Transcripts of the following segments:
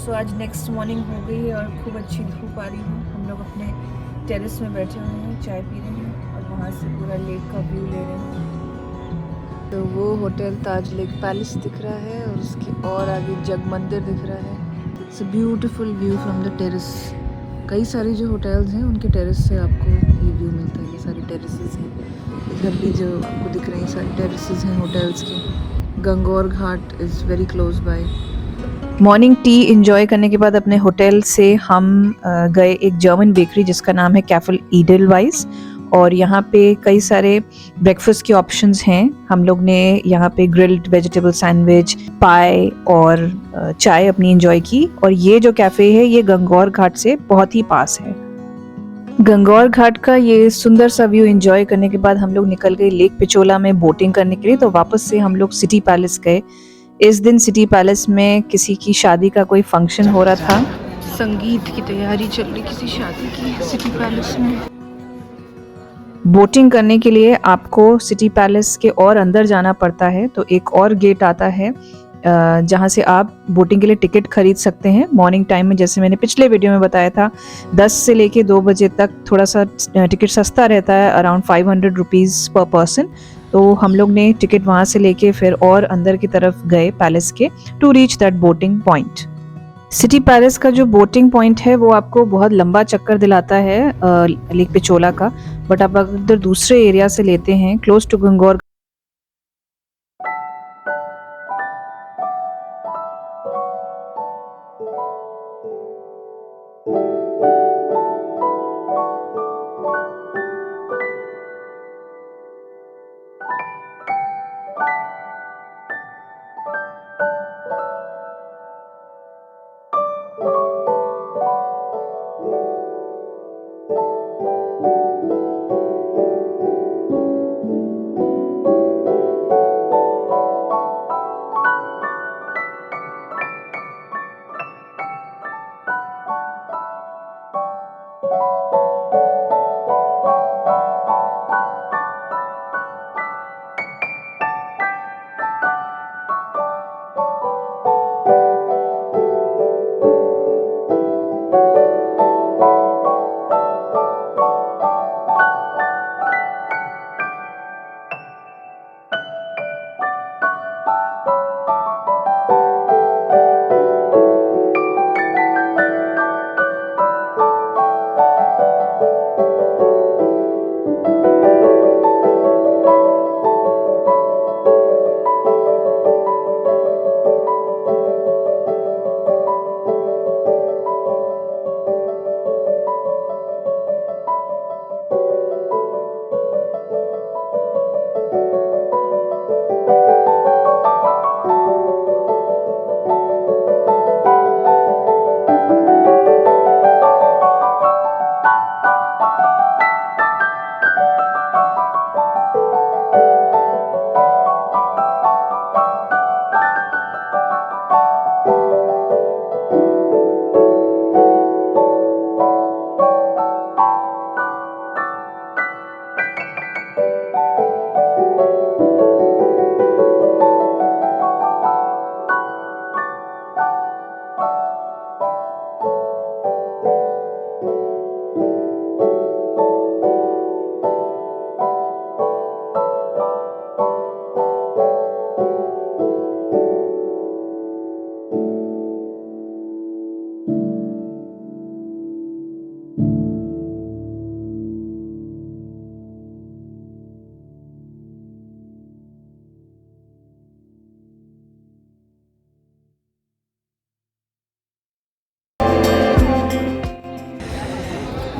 सो आज next morning हो गई है और खूब अच्छी धूप आ रही है। हम लोग अपने टेरेस में बैठे हुए हैं, चाय पी रहे हैं और वहाँ से पूरा लेक का व्यू ले रहे हैं। तो वो होटल ताज लेक पैलेस दिख रहा है और उसके और आगे जग मंदिर दिख रहा है। It's a beautiful view from the terrace. कई सारे जो होटल्स हैं उनके टेरेस से आपको ये व्यू मिलता है। ये सारी टेरेसेस हैं, इधर भी जो आपको दिख रहे हैं सारी टेरेसेस हैं होटल्स के। Gangaur Ghat is very close by. Morning tea enjoy करने के बाद अपने होटल से हम गए एक जर्मन बेकरी जिसका नाम है कैफे ईडलवाइस, और यहाँ पे कई सारे ब्रेकफास्ट के ऑप्शंस हैं। हम लोग ने यहाँ पे ग्रिल्ड वेजिटेबल सैंडविच, पाए और चाय अपनी इंजॉय की। और ये जो कैफ़े है ये गंगौर घाट से बहुत ही पास है। गंगौर घाट का ये सुंदर सा व्यू एंजॉय करने के बाद हम लोग निकल गए लेक पिचोला में बोटिंग करने के लिए। तो वापस से हम लोग सिटी पैलेस गए। इस दिन सिटी पैलेस में किसी की शादी का कोई फंक्शन हो रहा था। संगीत की तैयारी चल रही किसी शादी की सिटी पैलेस में। बोटिंग करने के लिए आपको सिटी पैलेस के और अंदर जाना पड़ता है। तो एक और गेट आता है जहाँ से आप बोटिंग के लिए टिकट खरीद सकते हैं। मॉर्निंग टाइम में, जैसे मैंने पिछले वीडियो में बताया था, 10 से लेके 2 बजे तक थोड़ा सा टिकट सस्ता रहता है, अराउंड 500 रुपीज़ पर पर्सन। तो हम लोग ने टिकट वहाँ से लेके फिर और अंदर की तरफ गए पैलेस के, to reach that boating point. City palace का जो बोटिंग पॉइंट है वो आपको बहुत लंबा चक्कर दिलाता है लेक पिचोला का। बट आप अगर दूसरे एरिया से लेते हैं क्लोज टू गंगौर,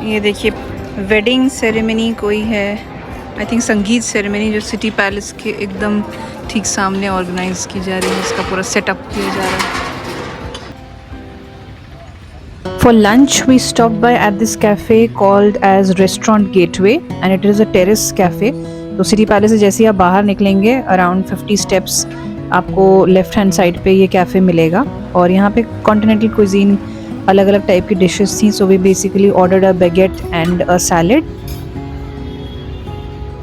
ये देखिए वेडिंग सेरेमनी कोई है, आई थिंक संगीत सेरेमनी, जो सिटी पैलेस के एकदम ठीक सामने ऑर्गेनाइज की जा रही है। इसका पूरा सेटअप किया जा रहा है। For lunch we stopped by at this cafe called as Restaurant Gateway and it is a terrace cafe. तो सिटी पैलेस से जैसे आप बाहर निकलेंगे अराउंड 50 स्टेप्स आपको लेफ्ट हैंड साइड पे ये कैफ़े मिलेगा। और यहाँ पे कॉन्टिनेंटल कुजीन अलग अलग टाइप की डिशेस थी। So we basically ordered a baguette and a salad.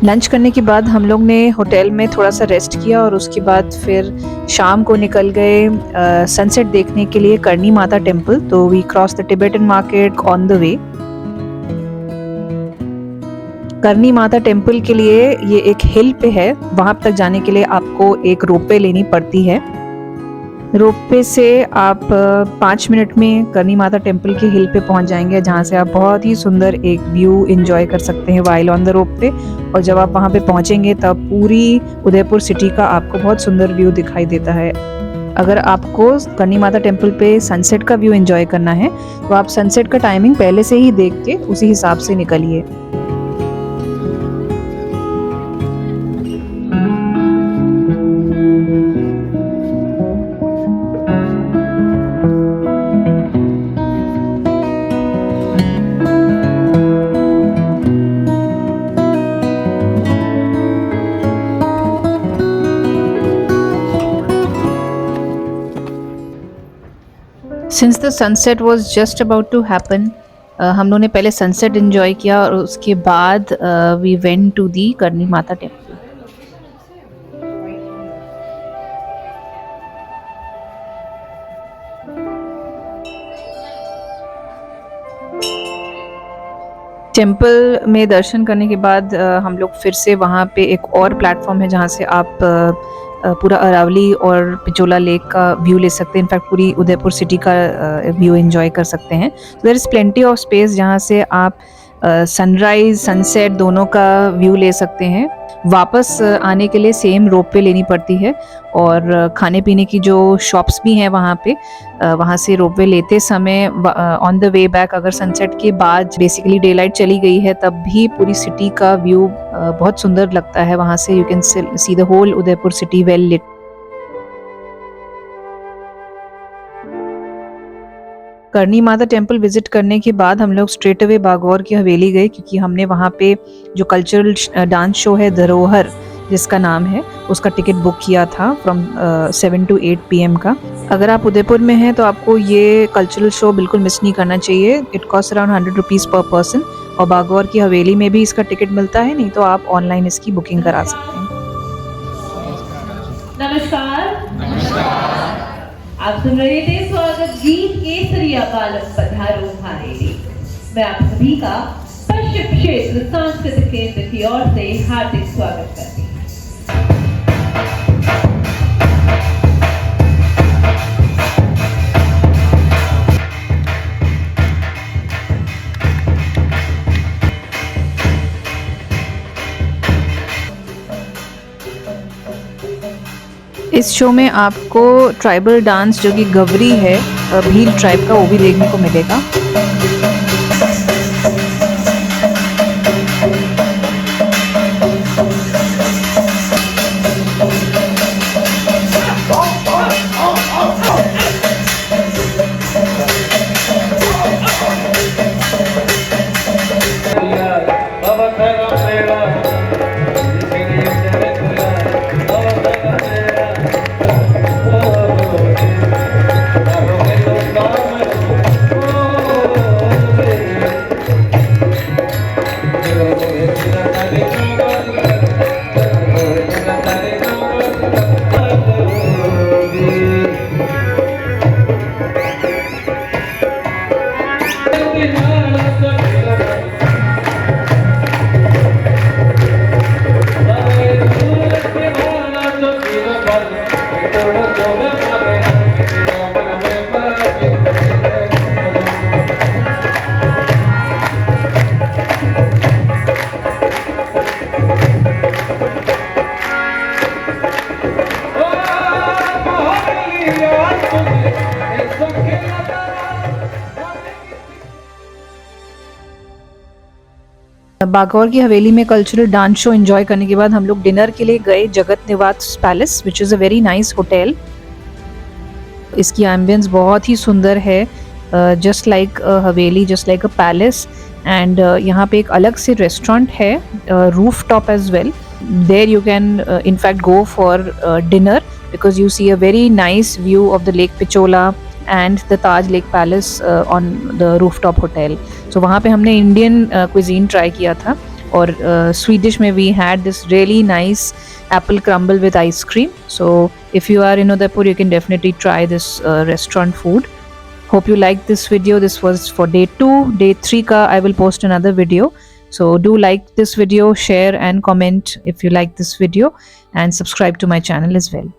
Lunch करने के बाद हम लोग ने होटल में थोड़ा सा रेस्ट किया और उसके बाद फिर शाम को निकल गए सनसेट देखने के लिए करनी माता टेम्पल। तो we cross the Tibetan market on the way. Karni Mata temple के लिए ये एक हिल पे है, वहां तक जाने के लिए आपको एक रोपवे लेनी पड़ती है। रोपवे से आप 5 मिनट में करनी माता टेम्पल के हिल पे पहुंच जाएंगे, जहां से आप बहुत ही सुंदर एक व्यू एंजॉय कर सकते हैं वाइल ऑन द रोपवे। और जब आप वहां पे पहुंचेंगे तब पूरी उदयपुर सिटी का आपको बहुत सुंदर व्यू दिखाई देता है। अगर आपको करनी माता टेम्पल पे सनसेट का व्यू एंजॉय करना है तो आप सनसेट का टाइमिंग पहले से ही देख के उसी हिसाब से निकलिए। Since the sunset was just about to happen, हम लोगों ने पहले सनसेट एंजॉय किया और उसके बाद वी वेंट टू दी करनी माता टेम्पल। टेम्पल में दर्शन करने के बाद हम लोग फिर से वहाँ पे एक और प्लेटफॉर्म है जहाँ से आप पूरा अरावली और पिचोला लेक का व्यू ले सकते हैं। इनफैक्ट पूरी उदयपुर सिटी का व्यू एंजॉय कर सकते हैं। There is plenty of space जहाँ से आप सनराइज सनसेट दोनों का व्यू ले सकते हैं। वापस आने के लिए सेम रोपवे लेनी पड़ती है और खाने पीने की जो शॉप्स भी हैं वहाँ पे, वहाँ से रोपवे लेते समय ऑन द वे बैक अगर सनसेट के बाद बेसिकली डे लाइट चली गई है तब भी पूरी सिटी का व्यू बहुत सुंदर लगता है। वहाँ से you can see the whole Udaipur city well lit. Karni Mata temple visit करने के बाद हम लोग स्ट्रेट अवे बागौर की हवेली गए, क्योंकि हमने वहाँ पे जो कल्चरल डांस शो है धरोहर जिसका नाम है, उसका टिकट बुक किया था फ्रॉम 7 to 8 PM का। अगर आप उदयपुर में हैं तो आपको ये कल्चरल शो बिल्कुल मिस नहीं करना चाहिए। इट कॉस्ट अराउंड 100 रुपीज़ पर पर्सन और बागौर की हवेली में भी इसका टिकट मिलता है, नहीं तो आप ऑनलाइन इसकी बुकिंग करा सकते हैं। नमस्कार, आप सुन रहे थे स्वागत गीत केसरिया कालम पधारो हमारे लिए। मैं आप सभी का पश्चिम क्षेत्र सांस्कृतिक केंद्र की ओर से हार्दिक स्वागत करती हूँ। इस शो में आपको ट्राइबल डांस जो कि गवरी है, भील ट्राइब का, वो भी देखने को मिलेगा। बागौर की हवेली में कल्चरल डांस शो एंजॉय करने के बाद हम लोग डिनर के लिए गए Jagat Niwas Palace, which is a very nice hotel. इसकी एम्बियंस बहुत ही सुंदर है, just like haveli, just like a palace. And यहाँ पे एक अलग से रेस्टोरेंट है, roof top as well. There you can in fact go for dinner because you see a very nice view of the lake Pichola and the Taj Lake Palace on the roof top hotel. So वहाँ पे हमने Indian cuisine try किया था। or Swedish में we had this really nice apple crumble with ice cream. So if you are in Udaipur, you can definitely try this restaurant food. Hope you liked this video. This was for day 2. Day 3 ka I will post another video. So do like this video, share and comment if you like this video, and subscribe to my channel as well.